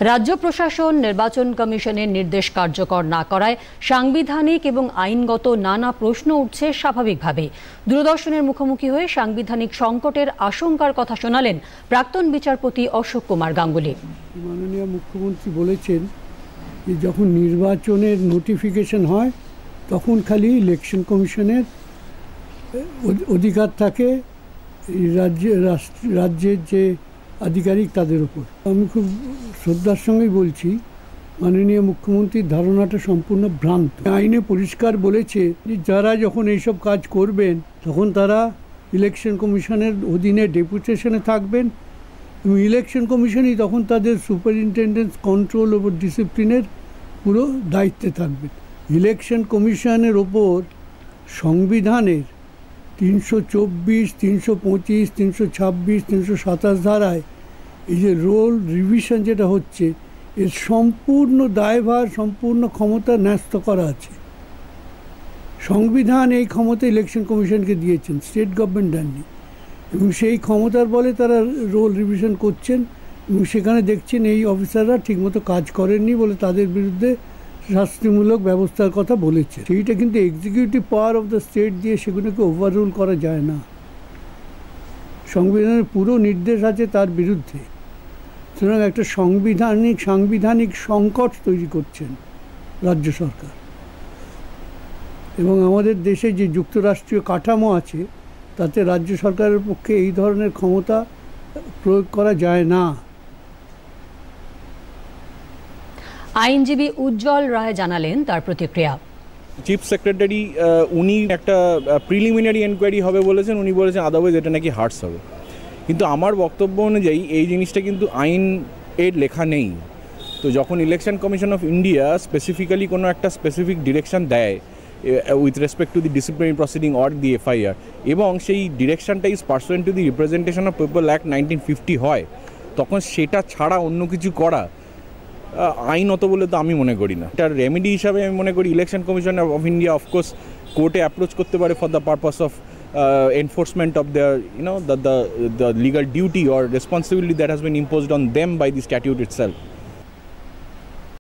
রাজ্য প্রশাসন নির্বাচন কমিশনের নির্দেশ কার্যকর না করায় সাংবিধানিক এবং আইনগত নানা প্রশ্ন উঠছে স্বাভাবিকভাবে। দূরদর্শনের মুখোমুখি হয়ে সাংবিধানিক সংকটের আশঙ্কার কথা শোনালেন প্রাক্তন বিচারপতি অশোক কুমার গাঙ্গুলি। মাননীয় মুখ্যমন্ত্রী বলেছেন যে যখন নির্বাচনের নোটিফিকেশন হয় তখন খালি ইলেকশন কমিশনের অধিকার থাকে রাজ্যের যে আধিকারিক তাদের উপর। আমি খুব শ্রদ্ধার সঙ্গেই বলছি, মাননীয় মুখ্যমন্ত্রীর ধারণাটা সম্পূর্ণ ভ্রান্ত। আইনে পরিষ্কার বলেছে যে যারা যখন এইসব কাজ করবেন তখন তারা ইলেকশন কমিশনের অধীনে ডেপুটেশনে থাকবেন এবং ইলেকশন কমিশনই তখন তাদের সুপারিনটেন্ডেন্স কন্ট্রোল ওভার ডিসিপ্লিনের পুরো দায়িত্বে থাকবেন। ইলেকশন কমিশনের ওপর সংবিধানের 324, 325, 326, 327 ধারায় এই যে রোল রিভিশন যেটা হচ্ছে এর সম্পূর্ণ দায়ভার, সম্পূর্ণ ক্ষমতা ন্যস্ত করা আছে। সংবিধান এই ক্ষমতা ইলেকশন কমিশনকে দিয়েছেন, স্টেট গভর্নমেন্ট দেননি, এবং সেই ক্ষমতার বলে তারা রোল রিভিশন করছেন এবং সেখানে দেখছেন এই অফিসাররা ঠিকমতো কাজ করেননি বলে তাদের বিরুদ্ধে শাস্তিমূলক ব্যবস্থার কথা বলেছে। সেইটা কিন্তু executive power of the state দিয়ে সেগুলোকে ওভাররুল করা যায় না। সংবিধানের পুরো নির্দেশ আছে তার বিরুদ্ধে। সুতরাং একটা সাংবিধানিক সংকট তৈরি করছেন রাজ্য সরকার। এবং আমাদের দেশে যে যুক্তরাষ্ট্রীয় কাঠামো আছে তাতে রাজ্য সরকারের পক্ষে এই ধরনের ক্ষমতা প্রয়োগ করা যায় না। আইনজীবী উজ্জ্বল রায় জানালেন তার প্রতিক্রিয়া। চিফ সেক্রেটারি উনি একটা প্রিলিমিনারি এনকোয়ারি হবে বলেছেন, উনি বলেছেন আদারওয়াইজ এটা নাকি হার্টস হবে। কিন্তু আমার বক্তব্য অনুযায়ী এই জিনিসটা কিন্তু আইন এর লেখা নেই। তো যখন election commission of India specifically কোনো একটা স্পেসিফিক ডিরেকশন দেয় with respect to the disciplinary proceeding or the FIR, এবং সেই ডিরেকশনটা is pursuant to the representation of people act 1950 হয়, তখন সেটা ছাড়া অন্য কিছু করা আইনত বলে তো আমি মনে করি না। এটার রেমেডি হিসাবে আমি মনে করি election commission of India of course কোর্টে অ্যাপ্রোচ করতে পারে for the purpose of enforcement of their the legal duty or responsibility that has been imposed on them by the statute itself.